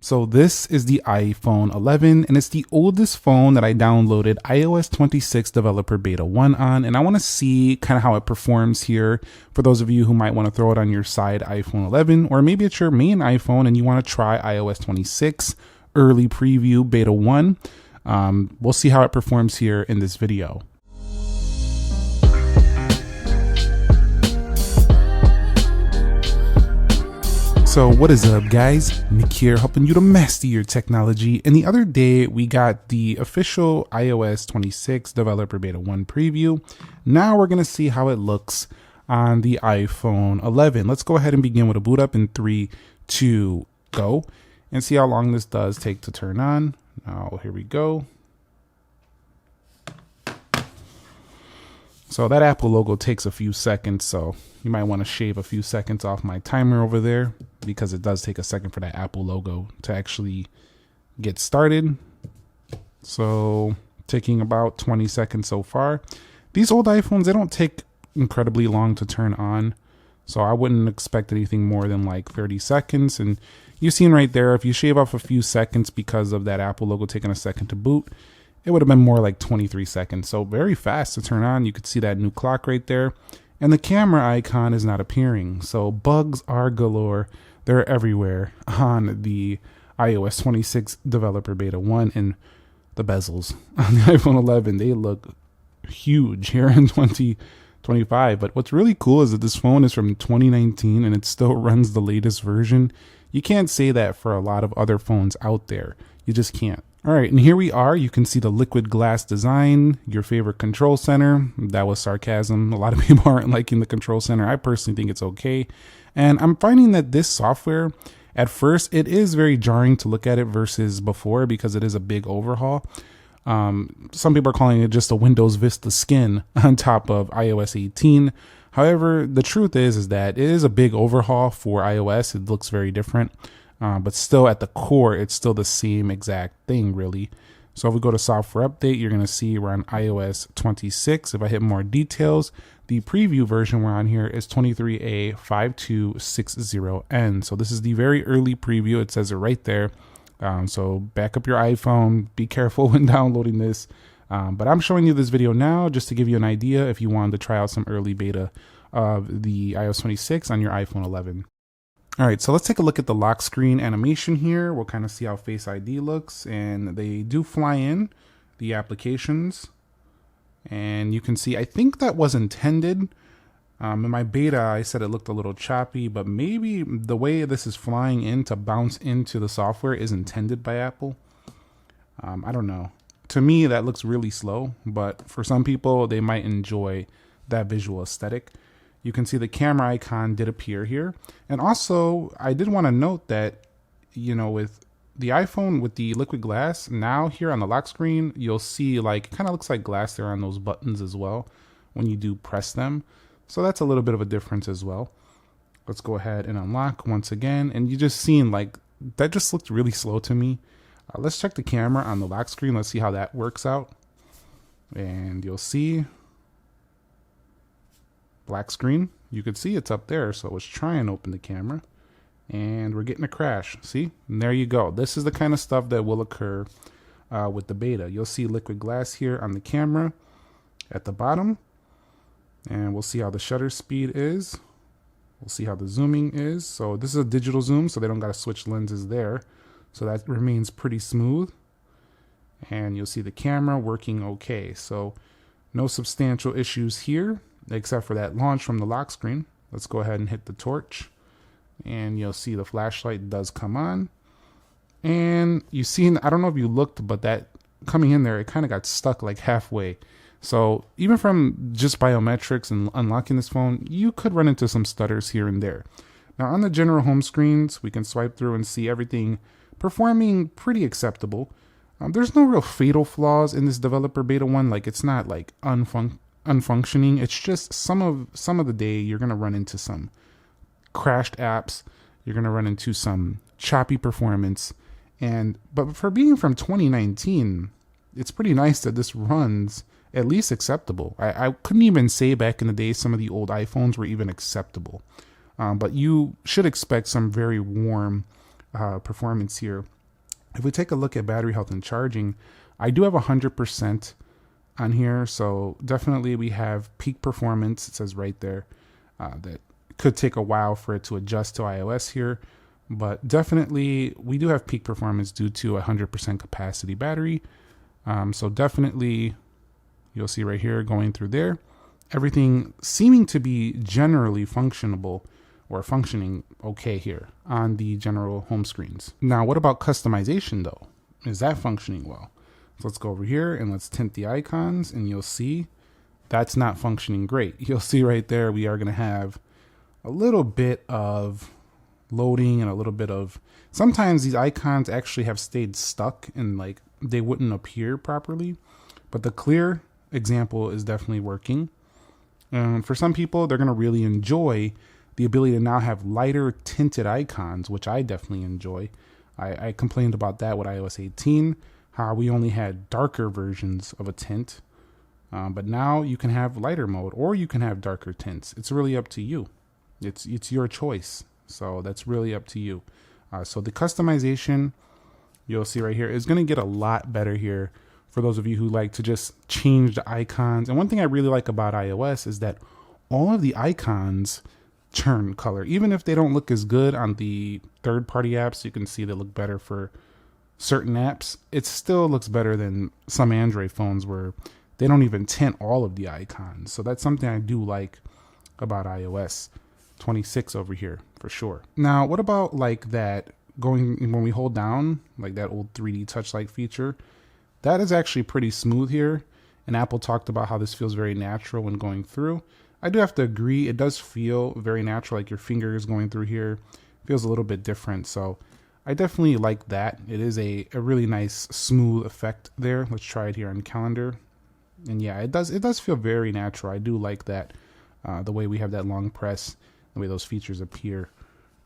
So this is the iPhone 11, and it's the oldest phone that I downloaded iOS 26 Developer Beta 1 on, and I want to see kind of how it performs here for those of you who might want to throw it on your side iPhone 11, or maybe it's your main iPhone and you want to try iOS 26 early preview Beta 1. We'll see how it performs here in this video. So what is up, guys? Nick here, helping you to master your technology. And the other day we got the official iOS 26 Developer Beta 1 preview. Now we're going to see how it looks on the iPhone 11. Let's go ahead and begin with a boot up in 3, 2, go, and see how long this does take to turn on. Now here we go. So that Apple logo takes a few seconds, so you might want to shave a few seconds off my timer over there, because it does take a second for that Apple logo to actually get started. So taking about 20 seconds so far. These old iPhones, they don't take incredibly long to turn on, so I wouldn't expect anything more than like 30 seconds. And you've seen right there, if you shave off a few seconds because of that Apple logo taking a second to boot, it would have been more like 23 seconds. So very fast to turn on. You could see that new clock right there. And the camera icon is not appearing. So bugs are galore. They're everywhere on the iOS 26 Developer Beta 1. And the bezels on the iPhone 11, they look huge here in 2025. But what's really cool is that this phone is from 2019 and it still runs the latest version. You can't say that for a lot of other phones out there. You just can't. All right, and here we are. You can see the liquid glass design, your favorite control center. That was sarcasm. A lot of people aren't liking the control center. I personally think it's okay. And I'm finding that this software, at first, it is very jarring to look at it versus before because it is a big overhaul. Some people are calling it just a Windows Vista skin on top of iOS 18. However, the truth is that it is a big overhaul for iOS. It looks very different. But still at the core, it's still the same exact thing, really. So if we go to software update, you're going to see we're on iOS 26. If I hit more details, the preview version we're on here is 23A5260N. So this is the very early preview. It says it right there. So back up your iPhone. Be careful when downloading this. But I'm showing you this video now just to give you an idea if you wanted to try out some early beta of the iOS 26 on your iPhone 11. All right, so let's take a look at the lock screen animation here. We'll kind of see how Face ID looks, and they do fly in the applications. And you can see, I think that was intended. In my beta, I said it looked a little choppy, but maybe the way this is flying in to bounce into the software is intended by Apple. I don't know. To me, that looks really slow, but for some people, they might enjoy that visual aesthetic. You can see the camera icon did appear here. And also, I did want to note that, you know, with the iPhone with the liquid glass, now here on the lock screen, you'll see like, it kind of looks like glass there on those buttons as well when you do press them. So that's a little bit of a difference as well. Let's go ahead and unlock once again. And you just seen like, that just looked really slow to me. Let's check the camera on the lock screen. Let's see how that works out. And you'll see black screen. You could see it's up there, so let's try and open the camera, and we're getting a crash. See, and there you go. This is the kind of stuff that will occur with the beta. You'll see liquid glass here on the camera at the bottom, and we'll see how the shutter speed is. We'll see how the zooming is. So this is a digital zoom, so they don't got to switch lenses there, so that remains pretty smooth. And you'll see the camera working okay, so no substantial issues here except for that launch from the lock screen. Let's go ahead and hit the torch, and you'll see the flashlight does come on. And you seen, I don't know if you looked, but that coming in there, it kind of got stuck like halfway. So even from just biometrics and unlocking this phone, you could run into some stutters here and there. Now on the general home screens, we can swipe through and see everything performing pretty acceptable. There's no real fatal flaws in this developer beta 1. Like, it's not like unfunctioning. It's just some of the day you're going to run into some crashed apps. You're going to run into some choppy performance. But for being from 2019, it's pretty nice that this runs at least acceptable. I couldn't even say back in the day some of the old iPhones were even acceptable. But you should expect some very warm performance here. If we take a look at battery health and charging, I do have 100% on here. So definitely we have peak performance. It says right there that could take a while for it to adjust to iOS here. But definitely we do have peak performance due to 100% capacity battery. So definitely you'll see right here going through there, everything seeming to be generally functionable or functioning okay here on the general home screens. Now, what about customization though? Is that functioning well? So let's go over here and let's tint the icons, and you'll see that's not functioning great. You'll see right there we are going to have a little bit of loading and a little bit of, sometimes these icons actually have stayed stuck and like they wouldn't appear properly, but the clear example is definitely working. For some people, they're going to really enjoy the ability to now have lighter tinted icons, which I definitely enjoy. I complained about that with iOS 18, how we only had darker versions of a tint, but now you can have lighter mode or you can have darker tints. It's really up to you. It's your choice. So that's really up to you. So the customization, you'll see right here, is going to get a lot better here for those of you who like to just change the icons. And one thing I really like about iOS is that all of the icons turn color. Even if they don't look as good on the third-party apps, you can see they look better for certain apps. It still looks better than some Android phones where they don't even tint all of the icons. So that's something I do like about iOS 26 over here for sure. Now, what about like that going when we hold down, like that old 3D touch-like feature? That is actually pretty smooth here. And Apple talked about how this feels very natural when going through. I do have to agree, it does feel very natural, like your finger is going through here. It feels a little bit different. So I definitely like that. It is a really nice smooth effect there. Let's try it here on calendar. And yeah, it does feel very natural. I do like that, the way we have that long press, the way those features appear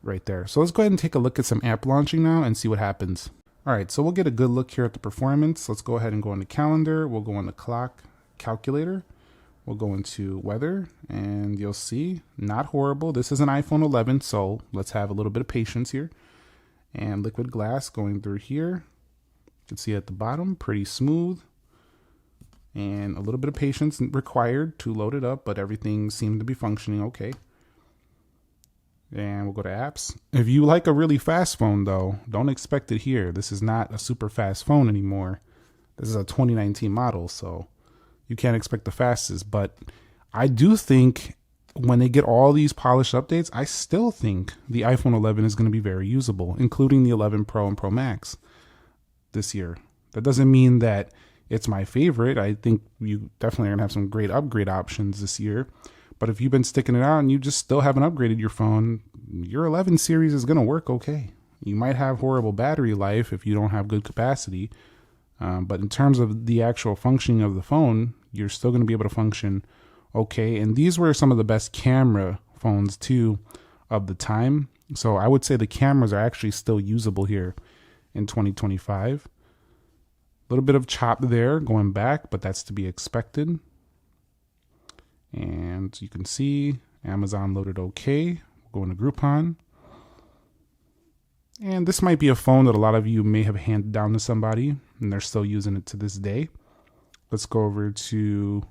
right there. So let's go ahead and take a look at some app launching now and see what happens. All right, so we'll get a good look here at the performance. Let's go ahead and go into calendar. We'll go into clock, calculator. We'll go into weather, and you'll see not horrible. This is an iPhone 11, so let's have a little bit of patience here. And liquid glass going through here. You can see at the bottom, pretty smooth. And a little bit of patience required to load it up, but everything seemed to be functioning okay. And we'll go to apps. If you like a really fast phone though, don't expect it here. This is not a super fast phone anymore. This is a 2019 model, so you can't expect the fastest. But I do think when they get all these polished updates, I still think the iPhone 11 is going to be very usable, including the 11 Pro and Pro Max this year. That doesn't mean that it's my favorite. I think you definitely are going to have some great upgrade options this year. But if you've been sticking it out and you just still haven't upgraded your phone, your 11 series is going to work okay. You might have horrible battery life if you don't have good capacity. But in terms of the actual functioning of the phone, you're still going to be able to function okay. And these were some of the best camera phones too of the time. So I would say the cameras are actually still usable here in 2025. A little bit of chop there going back, but that's to be expected. And you can see Amazon loaded okay. We'll go into Groupon. And this might be a phone that a lot of you may have handed down to somebody and they're still using it to this day. Let's go over to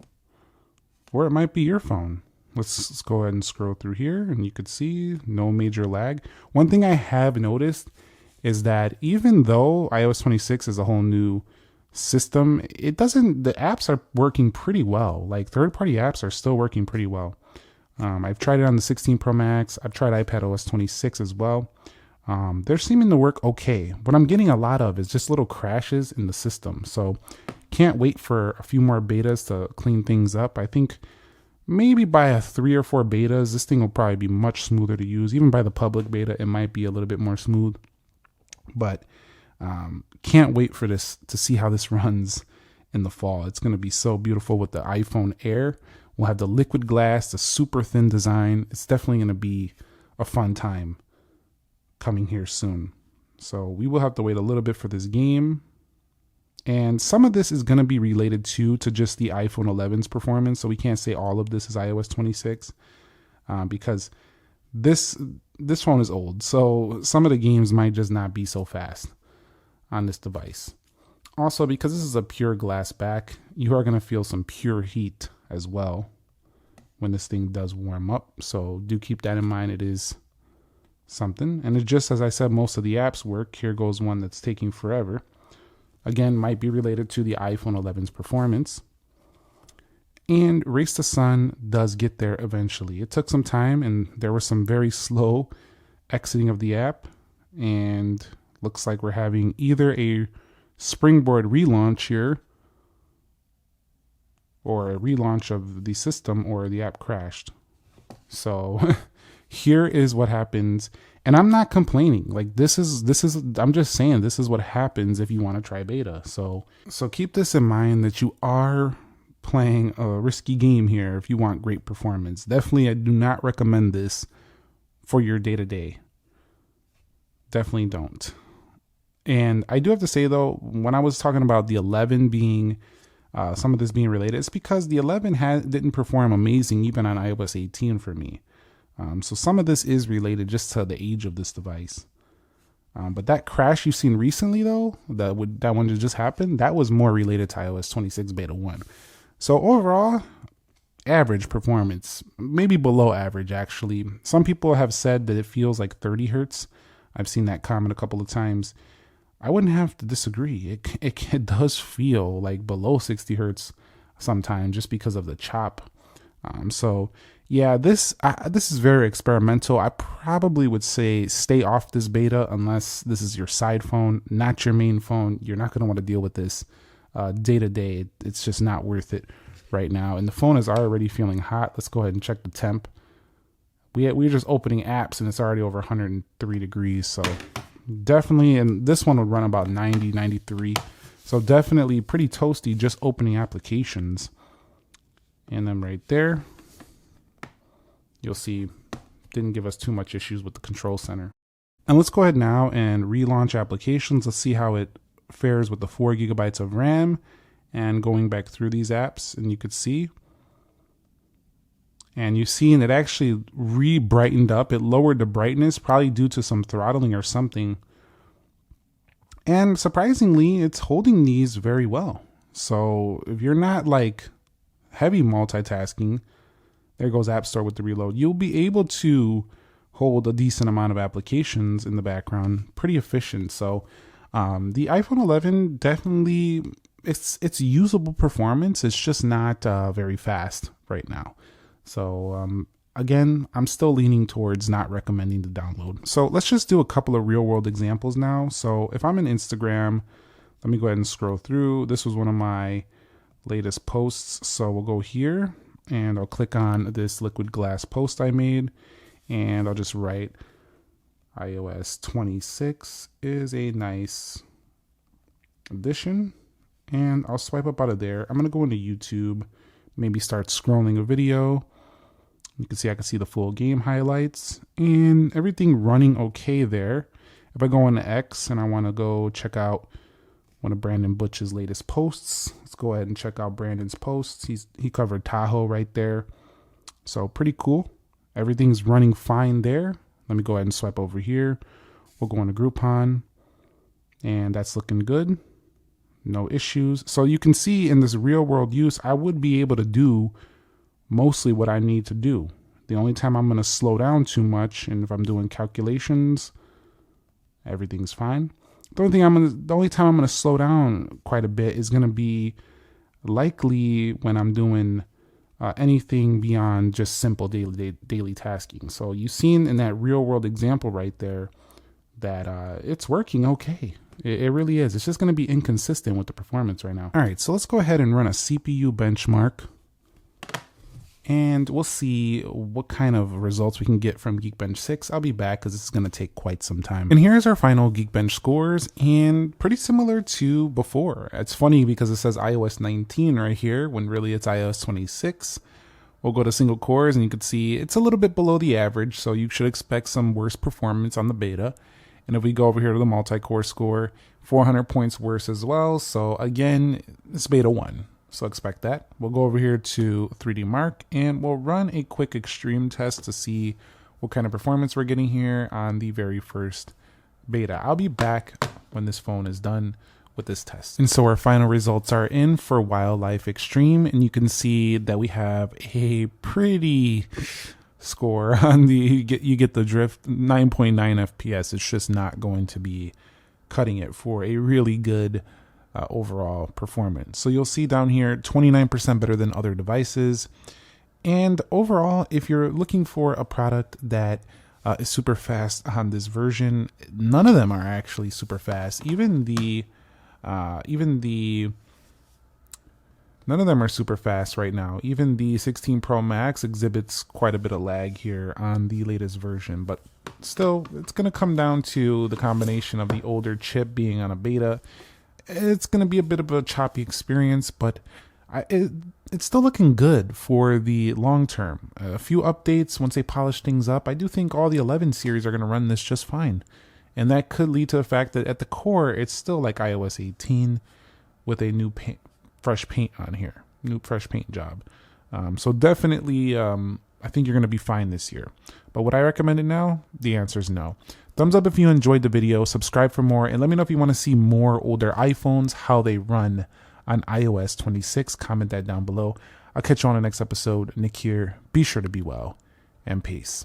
where it might be your phone. Let's go ahead and scroll through here and you could see no major lag. One thing I have noticed is that even though iOS 26 is a whole new system, the apps are working pretty well. Like third-party apps are still working pretty well. I've tried it on the 16 Pro Max. I've tried iPadOS 26 as well. They're seeming to work okay. What I'm getting a lot of is just little crashes in the system. So can't wait for a few more betas to clean things up. I think maybe by 3 or 4 betas, this thing will probably be much smoother to use. Even by the public beta, it might be a little bit more smooth. But can't wait for this to see how this runs in the fall. It's going to be so beautiful with the iPhone Air. We'll have the liquid glass, the super thin design. It's definitely going to be a fun time coming here soon. So we will have to wait a little bit for this game. And some of this is going to be related to just the iPhone 11's performance. So we can't say all of this is iOS 26 because this phone is old, so some of the games might just not be so fast on this device. Also, because this is a pure glass back, you are going to feel some pure heat as well when this thing does warm up. So do keep that in mind. It is something. And it's just as I said, most of the apps work. Here goes one that's taking forever. Again, might be related to the iPhone 11's performance. And Race to Sun does get there eventually. It took some time, and there was some very slow exiting of the app. And looks like we're having either a springboard relaunch here, or a relaunch of the system, or the app crashed. So here is what happens. And I'm not complaining. Like this is I'm just saying this is what happens if you want to try beta. So keep this in mind, that you are playing a risky game here if you want great performance. Definitely, I do not recommend this for your day-to-day. Definitely don't. And I do have to say though, when I was talking about the 11 being some of this being related, it's because the 11 didn't perform amazing even on iOS 18 for me. So some of this is related just to the age of this device. But that crash you've seen recently though, that one that just happened, that was more related to iOS 26 beta 1. So overall, average performance, maybe below average actually. Some people have said that it feels like 30 hertz. I've seen that comment a couple of times. I wouldn't have to disagree. It does feel like below 60 hertz sometimes just because of the chop. So yeah, this is very experimental. I probably would say stay off this beta unless this is your side phone, not your main phone. You're not going to want to deal with this day to day. It's just not worth it right now. And the phone is already feeling hot. Let's go ahead and check the temp. We're just opening apps and it's already over 103 degrees. So definitely, and this one would run about 90, 93. So definitely pretty toasty just opening applications. And then right there, you'll see didn't give us too much issues with the control center. And let's go ahead now and relaunch applications. Let's see how it fares with the 4 gigabytes of RAM and going back through these apps. And you could see, and you've seen it actually re-brightened up. It lowered the brightness, probably due to some throttling or something. And surprisingly, it's holding these very well. So if you're not like heavy multitasking, there goes App Store with the reload, you'll be able to hold a decent amount of applications in the background, pretty efficient. So the iPhone 11 definitely, it's usable performance. It's just not very fast right now. So again, I'm still leaning towards not recommending the download. So let's just do a couple of real world examples now. So if I'm in Instagram, let me go ahead and scroll through. This was one of my latest posts. So we'll go here and I'll click on this liquid glass post I made, and I'll just write iOS 26 is a nice addition, and I'll swipe up out of there. I'm going to go into YouTube, maybe start scrolling a video. You can see I can see the full game highlights and everything running okay there. If I go into X and I want to go check out one of Brandon Butch's latest posts, let's go ahead and check out Brandon's posts. He covered Tahoe right there. So pretty cool. Everything's running fine there. Let me go ahead and swipe over here. We'll go into Groupon, and that's looking good. No issues. So you can see in this real world use, I would be able to do mostly what I need to do. The only time I'm going to slow down too much, and if I'm doing calculations, everything's fine. The only time I'm going to slow down quite a bit is going to be likely when I'm doing anything beyond just simple daily tasking. So you've seen in that real world example right there that it's working okay. It really is. It's just going to be inconsistent with the performance right now. All right, so let's go ahead and run a CPU benchmark, and we'll see what kind of results we can get from Geekbench 6. I'll be back because this is going to take quite some time. And here's our final Geekbench scores, and pretty similar to before. It's funny because it says iOS 19 right here when really it's iOS 26. We'll go to single cores, and you can see it's a little bit below the average, so you should expect some worse performance on the beta. And if we go over here to the multi-core score, 400 points worse as well. So again, it's beta 1. So expect that. We'll go over here to 3D Mark and we'll run a quick extreme test to see what kind of performance we're getting here on the very first beta. I'll be back when this phone is done with this test. And so our final results are in for Wildlife Extreme, and you can see that we have a pretty score on the, you get the drift, 9.9 FPS. It's just not going to be cutting it for a really good overall performance. So you'll see down here 29% better than other devices. And overall, if you're looking for a product that is super fast on this version, none of them are actually super fast. None of them are super fast right now. Even the 16 Pro Max exhibits quite a bit of lag here on the latest version, but still, it's going to come down to the combination of the older chip being on a beta. It's going to be a bit of a choppy experience, but it's still looking good for the long term. A few updates once they polish things up. I do think all the 11 series are going to run this just fine. And that could lead to the fact that at the core, it's still like iOS 18 with a new fresh paint on here, new fresh paint job. So definitely, I think you're going to be fine this year. But would I recommend it now? The answer is no. Thumbs up if you enjoyed the video, subscribe for more, and let me know if you want to see more older iPhones, how they run on iOS 26. Comment that down below. I'll catch you on the next episode. Nick here. Be sure to be well, and peace.